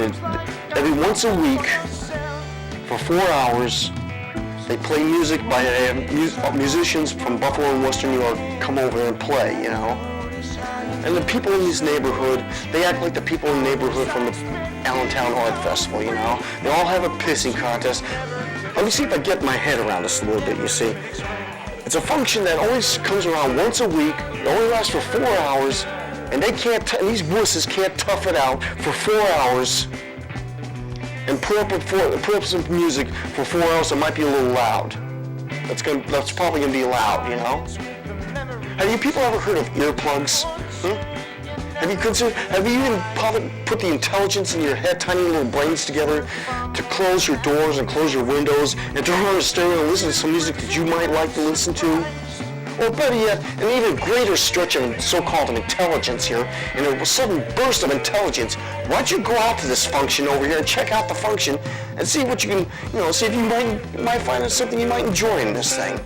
And every once a week, for 4 hours, they play music by musicians from Buffalo and Western New York come over and play, you know. And the people in this neighborhood, they act like the people in the neighborhood from the Allentown Art Festival, you know. They all have a pissing contest. Let me see if I get my head around this a little bit, you see. It's a function that always comes around once a week. It only lasts for 4 hours, and they can't. These wusses can't tough it out for 4 hours and put up some music for 4 hours that might be a little loud. That's probably gonna be loud, you know. Have you people ever heard of earplugs? Have you even put the intelligence in your head, tiny little brains together, to close your doors and close your windows and turn on the stereo and listen to some music that you might like to listen to? Or better yet, an even greater stretch of so-called intelligence here, and a sudden burst of intelligence. Why don't you go out to this function over here and check out the function and see what you can, see if you might find something you might enjoy in this thing.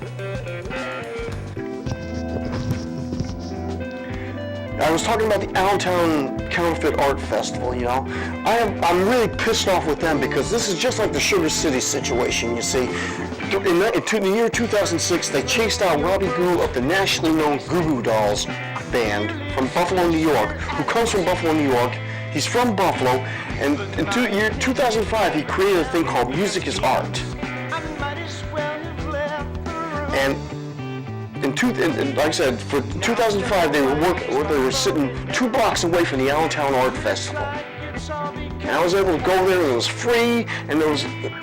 I was talking about the Allentown Counterfeit Art Festival, you know. I'm really pissed off with them because this is just like the Sugar City situation, you see. In the year 2006, they chased out Robbie Goo of the nationally known Goo Goo Dolls band from Buffalo, New York, who comes from Buffalo, New York. He's from Buffalo, and in year 2005, he created a thing called Music is Art. And like I said, for 2005, they were sitting 2 blocks away from the Allentown Art Festival. And I was able to go there, and it was free, and it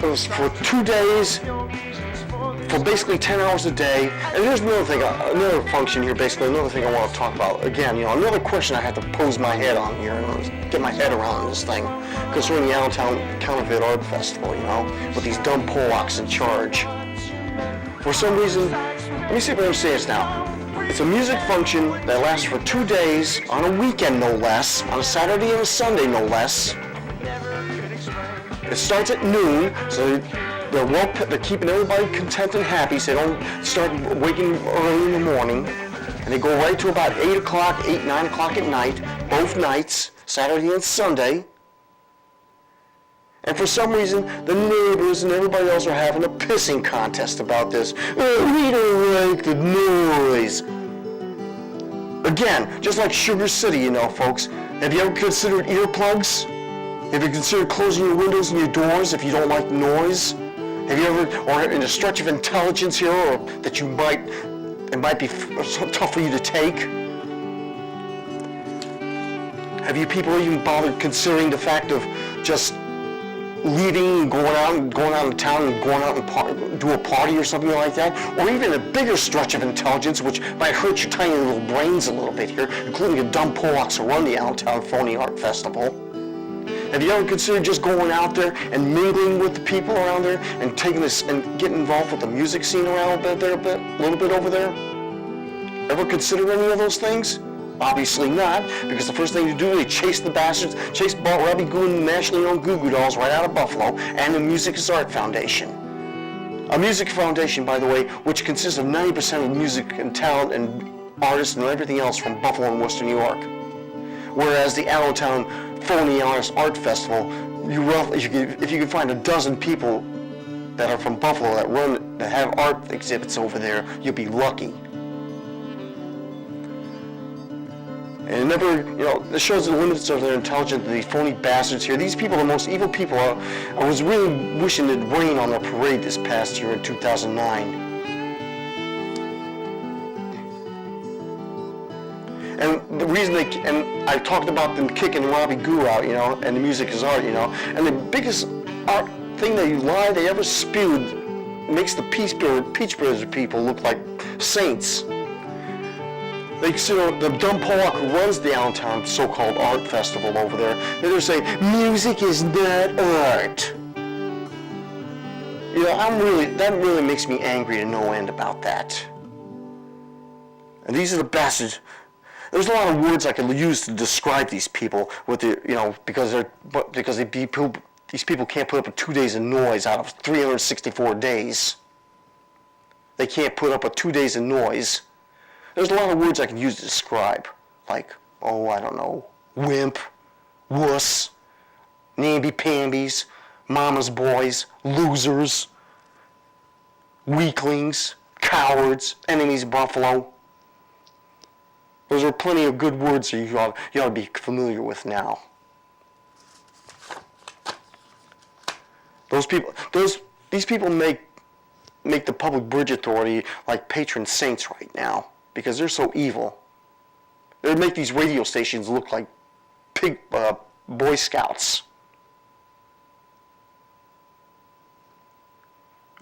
was for 2 days, for basically 10 hours a day. And here's another thing, another function here, basically, another thing I want to talk about. Again, another question I had to pose my head on here, and get my head around this thing, concerning the Allentown Counterfeit Art Festival, with these dumb Polacks in charge. For some reason, let me see if I understand this now. It's a music function that lasts for 2 days, on a weekend no less, on a Saturday and a Sunday no less. It starts at noon, so they're keeping everybody content and happy, so they don't start waking early in the morning. And they go right to about 8 o'clock, 9 o'clock at night, both nights, Saturday and Sunday. And for some reason, the neighbors and everybody else are having a pissing contest about this. Oh, we don't like the noise. Again, just like Sugar City, folks. Have you ever considered earplugs? Have you considered closing your windows and your doors if you don't like noise? Have you ever, or in a stretch of intelligence here, or that it might be tough for you to take? Have you people even bothered considering the fact of just leaving and going out of town and going out and do a party or something like that? Or even a bigger stretch of intelligence, which might hurt your tiny little brains a little bit here, including the dumb Polacks who run the Allentown Phony Art Festival. Have you ever considered just going out there and mingling with the people around there and taking this and getting involved with the music scene around a little bit over there? Ever considered any of those things? Obviously not, because the first thing you do, they chase the bastards, chase Robbie Goo and the nationally known Goo Goo Dolls right out of Buffalo, and the Music is Art Foundation. A music foundation, by the way, which consists of 90% of music and talent and artists and everything else from Buffalo and Western New York. Whereas the Allentown Phony Art Festival, if you can find a dozen people that are from Buffalo that have art exhibits over there, you'll be lucky. And it never, it shows the limits of their intelligence, these phony bastards here. These people are the most evil people. I was really wishing it'd rain on their parade this past year in 2009. And the reason and I talked about them kicking Robbie Goo out, and the Music is Art, and the biggest art thing they ever spewed makes the Peach Brothers people look like saints. They consider the dumb Polak who runs the Allentown so-called art festival over there. They're saying music is not art. That really makes me angry to no end about that. And these are the bastards. There's a lot of words I could use to describe these people because these people can't put up with 2 days of noise out of 364 days. They can't put up with 2 days of noise. There's a lot of words I can use to describe, like, I don't know, wimp, wuss, namby-pambies, mama's boys, losers, weaklings, cowards, enemies of Buffalo. Those are plenty of good words that you ought to be familiar with now. These people make the Public Bridge Authority like patron saints right now because they're so evil. They make these radio stations look like pig Boy Scouts.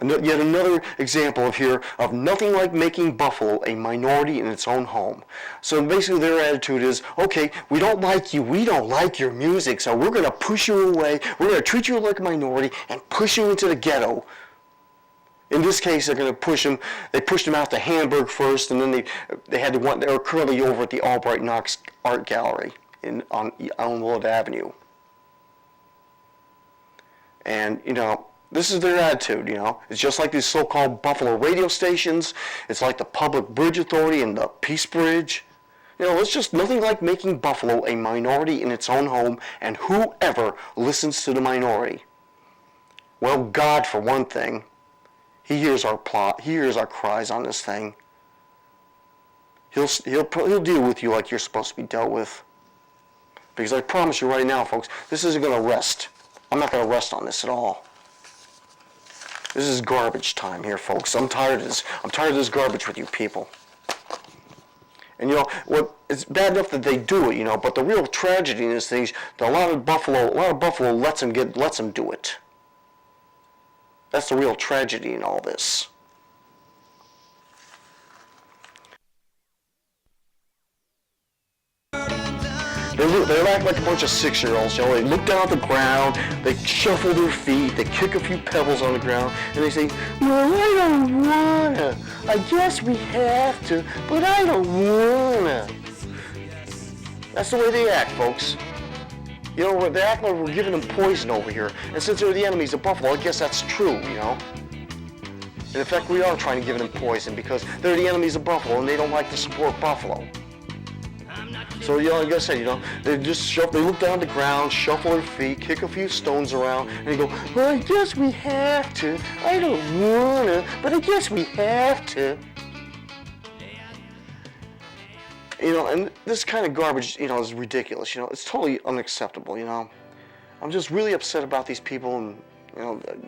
Yet another example of nothing like making Buffalo a minority in its own home. So basically their attitude is, okay, we don't like you, we don't like your music, so we're going to push you away, we're going to treat you like a minority and push you into the ghetto. In this case, they're going to push them. They pushed them out to Hamburg first, and then they were currently over at the Albright Knox Art Gallery on Elmwood Avenue. And this is their attitude. It's just like these so-called Buffalo radio stations. It's like the Public Bridge Authority and the Peace Bridge. It's just nothing like making Buffalo a minority in its own home, and whoever listens to the minority. Well, God, for one thing. He hears our plot. He hears our cries on this thing. He'll deal with you like you're supposed to be dealt with. Because I promise you right now, folks, this isn't going to rest. I'm not going to rest on this at all. This is garbage time here, folks. I'm tired of this. I'm tired of this garbage with you people. And it's bad enough that they do it, but the real tragedy in this thing is that a lot of Buffalo lets them do it. That's the real tragedy in all this. They act like a bunch of 6-year-olds. They look down at the ground, they shuffle their feet, they kick a few pebbles on the ground, and they say, "Well, I don't wanna. I guess we have to, but I don't wanna." That's the way they act, folks. They act like we're giving them poison over here. And since they're the enemies of Buffalo, I guess that's true, And in fact, we are trying to give them poison because they're the enemies of Buffalo and they don't like to support Buffalo. So, like I said, they look down at the ground, shuffle their feet, kick a few stones around, and they go, "Well, I guess we have to. I don't wanna, but I guess we have to." And this kind of garbage, is ridiculous. It's totally unacceptable. I'm just really upset about these people, and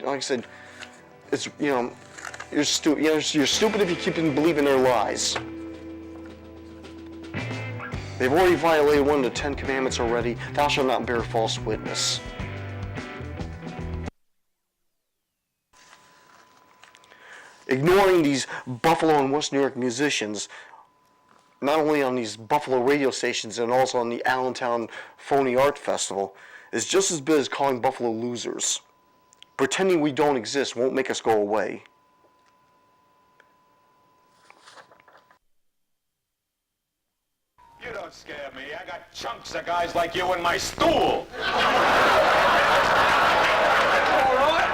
like I said, it's you're stupid. You're stupid if you keep believing their lies. They've already violated one of the 10 Commandments already. Thou shalt not bear false witness. Ignoring these Buffalo and West New York musicians, not only on these Buffalo radio stations and also on the Allentown Phony Art Festival, is just as bad as calling Buffalo losers. Pretending we don't exist won't make us go away. You don't scare me. I got chunks of guys like you in my stool. All right.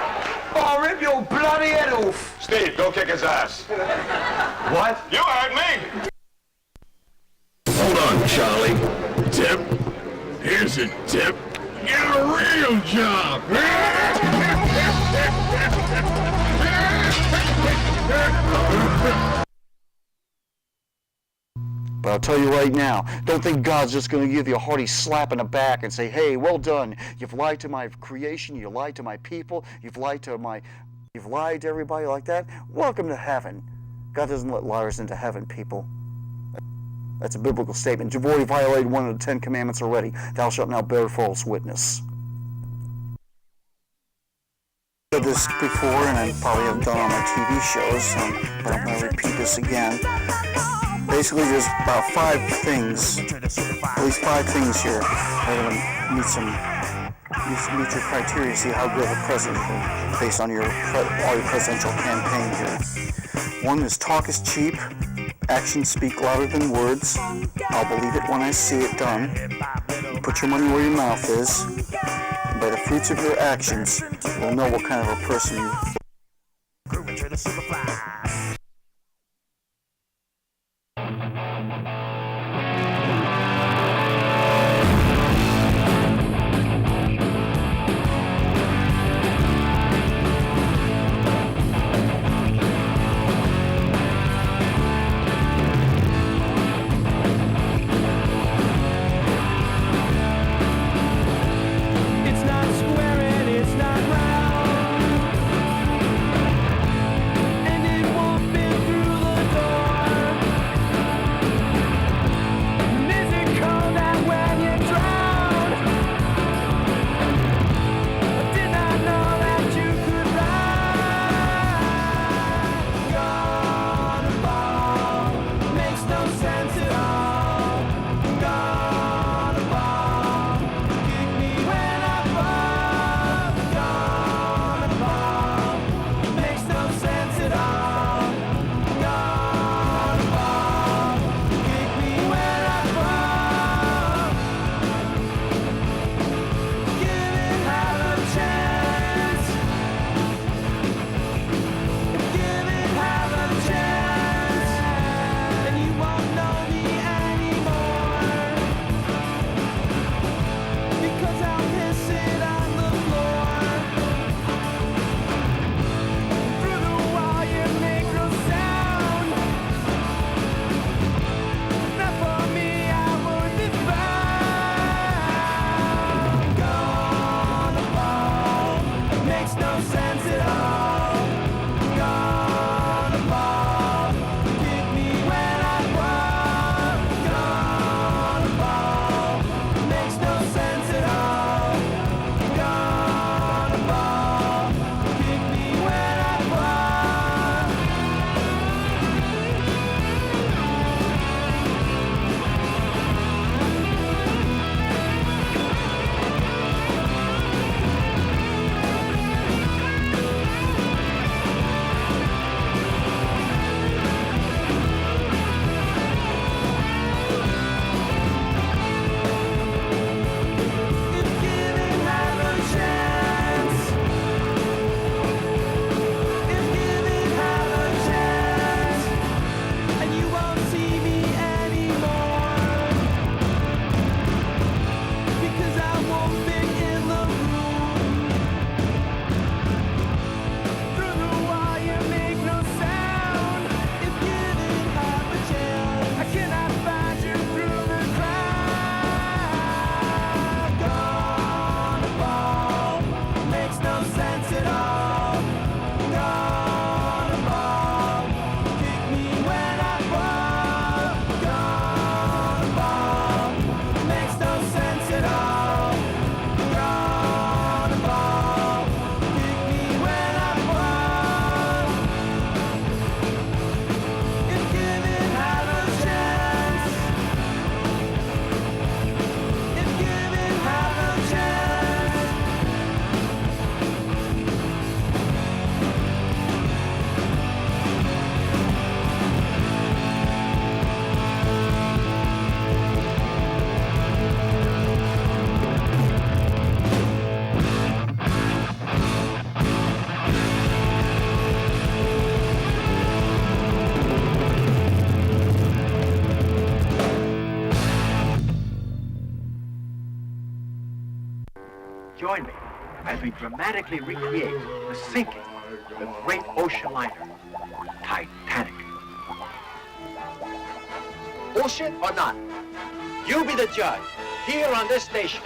I'll rip your bloody head off. Steve, go kick his ass. What? You heard me. Hold on, Charlie. Tip. Here's a tip. Get a real job. But I'll tell you right now, don't think God's just going to give you a hearty slap in the back and say, "Hey, well done. You've lied to my creation. You lied to my people. You've lied to everybody like that. Welcome to heaven." God doesn't let liars into heaven, people. That's a biblical statement. You've already violated one of the 10 Commandments already. Thou shalt not bear false witness. I've said this before, and I probably have done on my TV shows, but I'm going to repeat this again. Basically, there's about 5 things, at least 5 things here that are going to meet your criteria, see how good of a president you are based on all your presidential campaign here. 1 is talk is cheap, actions speak louder than words. I'll believe it when I see it done. Put your money where your mouth is. And by the fruits of your actions, you'll know what kind of a person you are. as we dramatically recreate the sinking of the great ocean liner, Titanic. Bullshit or not? You be the judge, here on this station.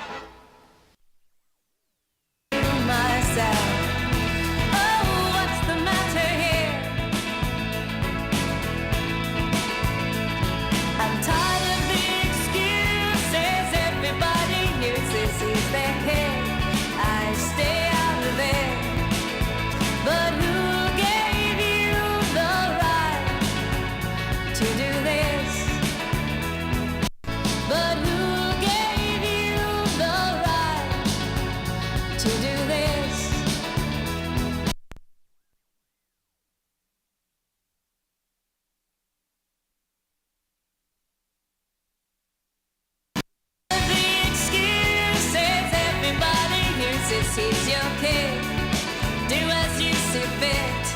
Myself. Oh, what's the matter here? I'm tired of the excuses everybody uses. Is their head? I stay out of there. But who gave you the right to do this? But who gave you the right to do this? The excuses everybody uses. He's your kid. Do as you see fit.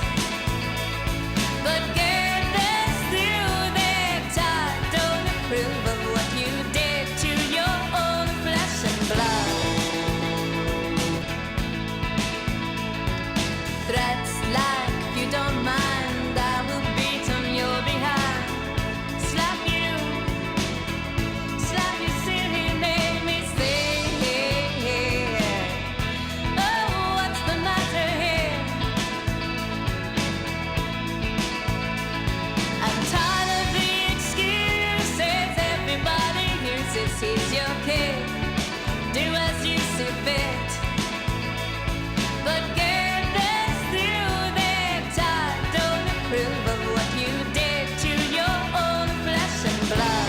But get this through their time. Don't approve of what you did to your own flesh and blood. Threats like, if you don't mind, I will beat on your behind. Slap you silly, make me say, oh, what's the matter here? I'm tired of the excuses everybody uses. He's your kid. Do as you see fit. But get this through their time. Don't approve of what you did to your own flesh and blood.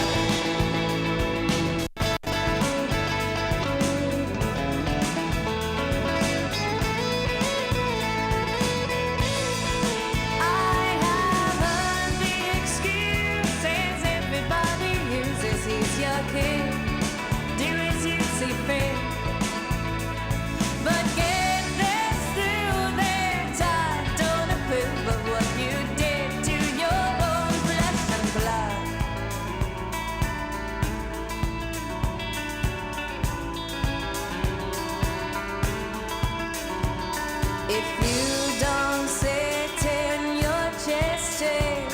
I have heard the excuses everybody uses. He's your kid. Do as you see fit. But get this through their time. Don't approve of what you did to your own flesh and blood. If you don't sit in your chest straight,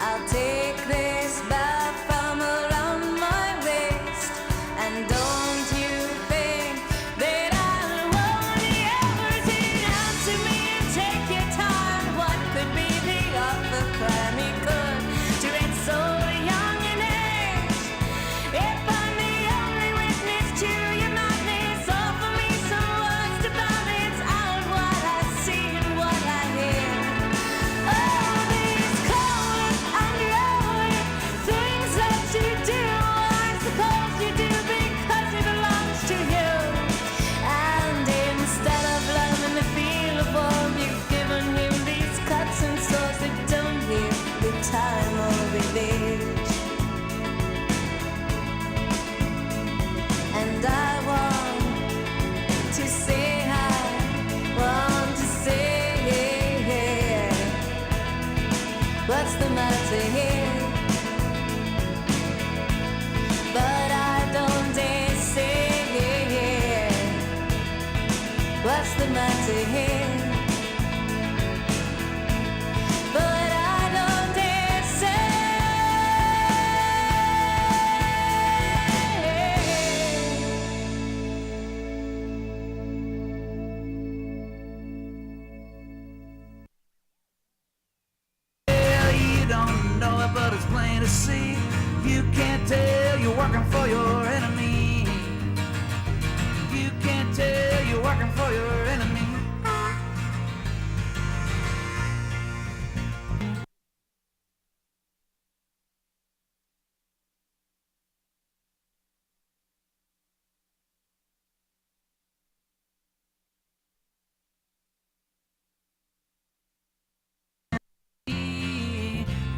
I'll take this belt from around my waist. And don't you think that I won't ever sit down to me and take your time? What could be the offer crime he could to it so young in age? If I'm the only witness to your madness, offer me some words to balance out what I see and what I hear. Oh, these cold and lonely things that you do, I suppose you do because it belongs to you. And instead of learning to feel a warm, you've given him these cuts and sores that don't heal the time or relief. And I want to say what's the matter here? But I don't dare say what's the matter here? But I don't dare say. You don't know it, but it's plain to see. You can't tell you're working for your enemy. You can't tell you're working for your enemy.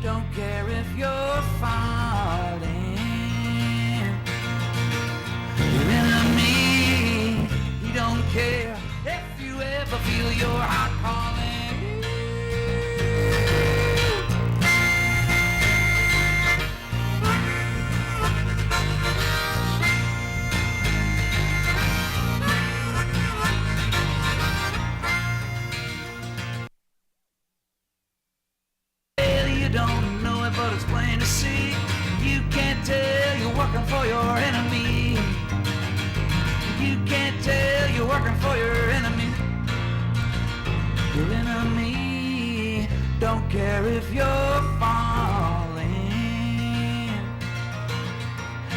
Don't care if you're falling. Your enemy, he don't care if you ever feel your heart calling. working for your enemy. You can't tell you're working for your enemy. Your enemy don't care if you're falling.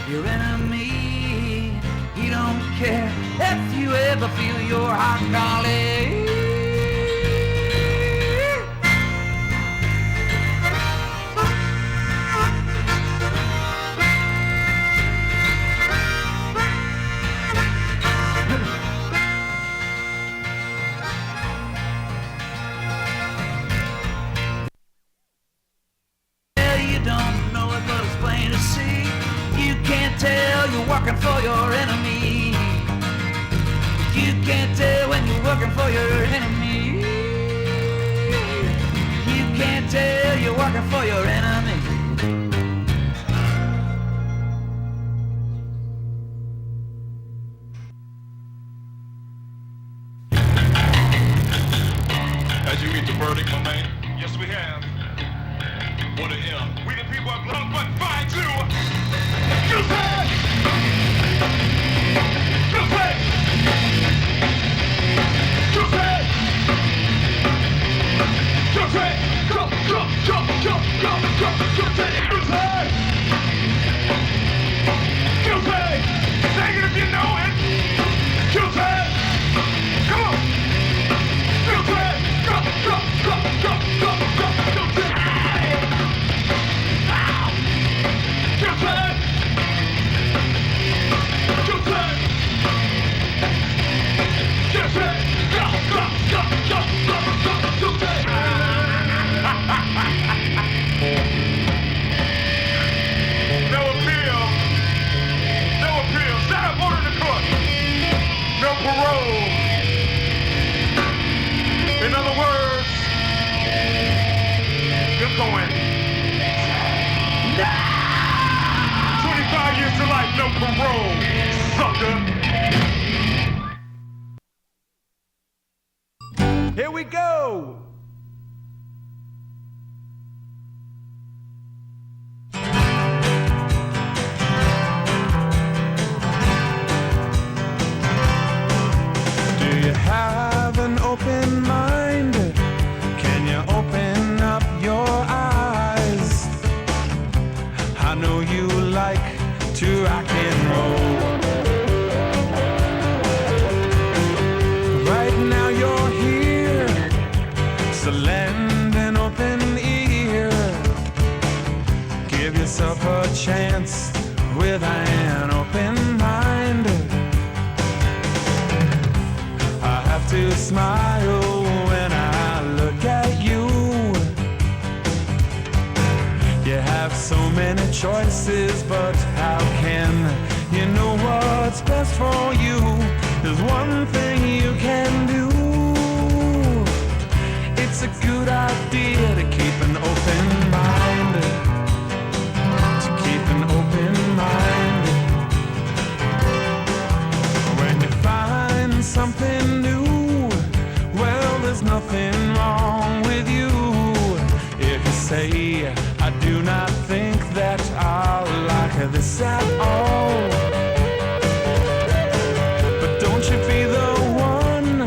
Your enemy, he don't care if you ever feel your heart calling. You're working for your enemy. You can't tell when you're working for your enemy. You can't tell you're working for your enemy. As you eat the verdict, my man? Yes, we have. What a hell. We the people of blood, but fight you. You said! You said! You said! You said! Go, go, go, go, go, go, you said! You said! You said! Sing it if you know it! You said! Come on! You said! Go, go, go, go, go, go, you said! Ow! You said! You said! You said! Go, go, go, go, go, go, you said! No appeal. No appeal. Shut up, order in the court. No parole. In other words, you're going. 25 years to life, no parole, sucker. Here we go. Do you have an open mind? Can you open up your eyes? I know you like to rock and roll. Right now you're here, so lend an open ear. Give yourself a chance with an open mind. I have to smile when I look at you. You have so many choices, but how can you know what's best for you? There's one thing you can do. It's a good idea to keep an open mind. To keep an open mind. When you find something new, well, there's nothing wrong with you. If you say, I do not think that I'll like this at all. But don't you be the one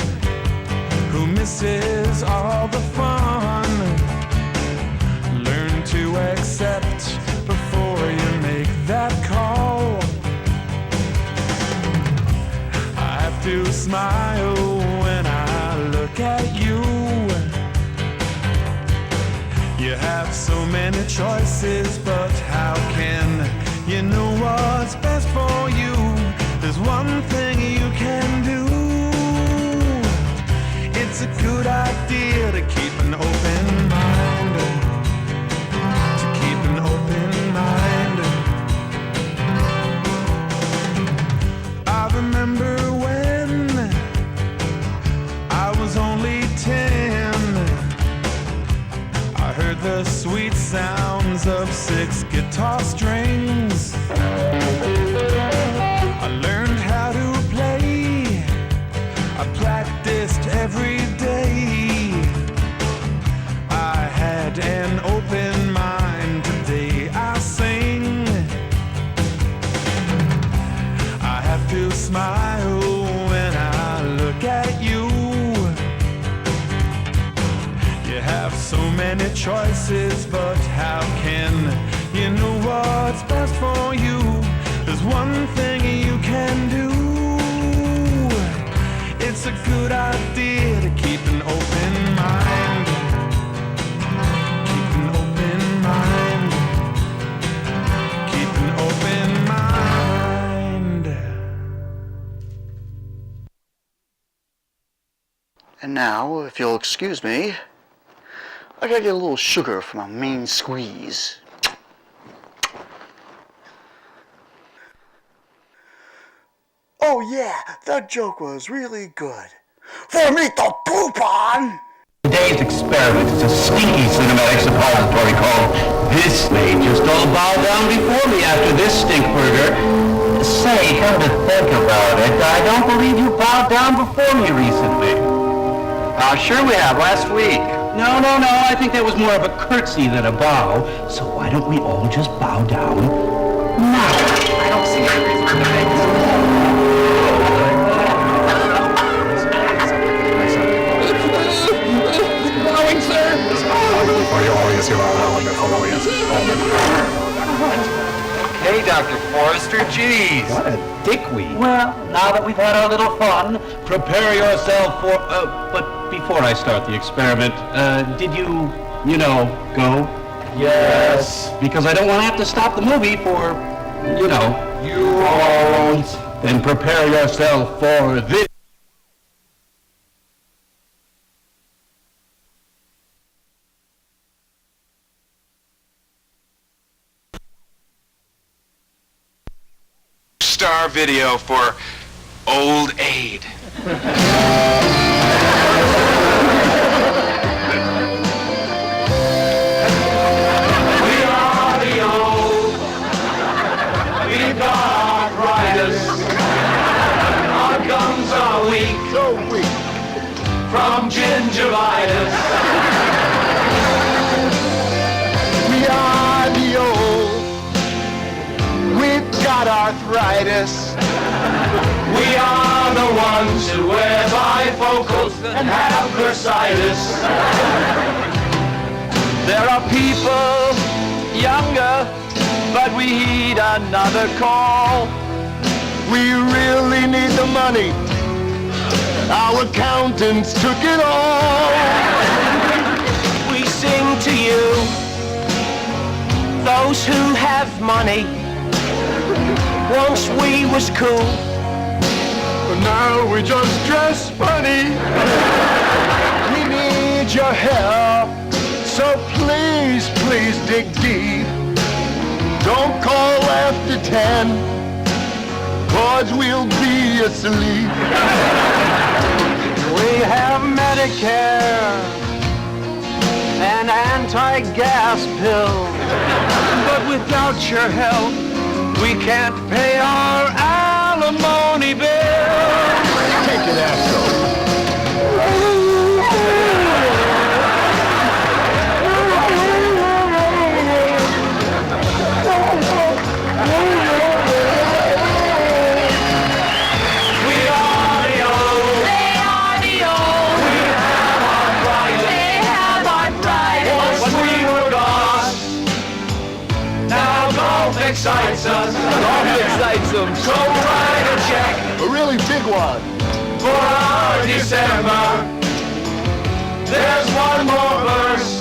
who misses all the fun. Learn to accept before you make that call. I have to smile when I look at you. You have so many choices, but how can you know what's best for you? There's one thing you can do. It's a good idea to keep an open mind. To keep an open mind. I remember when I was only 10. I heard the sweet sounds of 6 guitar strings. I learned how to play. I practiced every day. I had an open mind. Today I sing. have so many choices, but how can you know what's best for you? There's one thing you can do. It's a good idea to keep an open mind. Keep an open mind. Keep an open mind. And now, if you'll excuse me, I gotta get a little sugar for my main squeeze. Oh yeah, that joke was really good. For me to poop on! Today's experiment is a stinky cinematic suppository called This May Just All Bow Down Before Me After This Stink Burger. Say, come to think about it, I don't believe you bowed down before me recently. Sure we have, last week. No, I think that was more of a curtsy than a bow. So why don't we all just bow down now? I don't see any reason to make this. Bowing, sir! Hey, Dr. Forrester, geez. What a dickweed. Well, now that we've had our little fun, prepare yourself for, but before I start the experiment, did you go? Yes. Because I don't want to have to stop the movie for, You won't. Then prepare yourself for this. Star video for Old Aid. We are the old. We've got arthritis. Our gums are weak. So weak. From gingivitis. We are the old. We've got arthritis. We are the ones who wear bifocals and have bursitis. There are people younger, but we heed another call. We really need the money. Our accountants took it all. We sing to you, those who have money. Once we was cool, but now we just dress funny. We need your help, so please, please dig deep. Don't call after 10, 'cause we'll be asleep. We have Medicare and anti-gas pills, but without your help, we can't pay our alimony bill. Take it, asshole. We are the old. They are the old. We have arthritis. They have arthritis. Once we were gone, now golf excites us. Golf excites them. So write a check. A really big one. For our December. There's one more verse,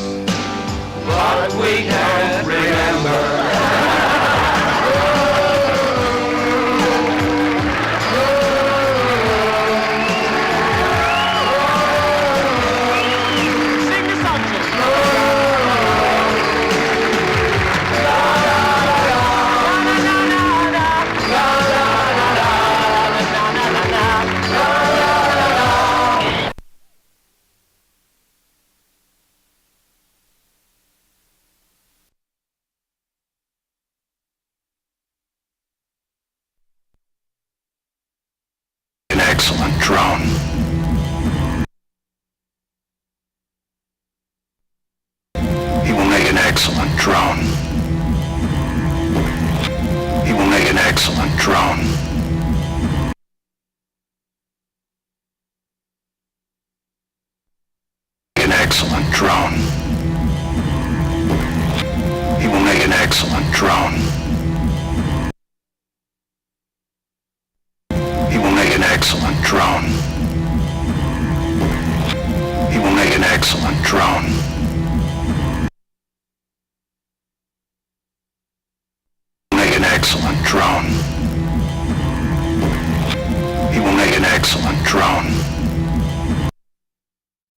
but we can't remember. Sing the song, An excellent drone. He will make an excellent drone. He will make an excellent drone. An excellent drone. drone. He will make an excellent drone.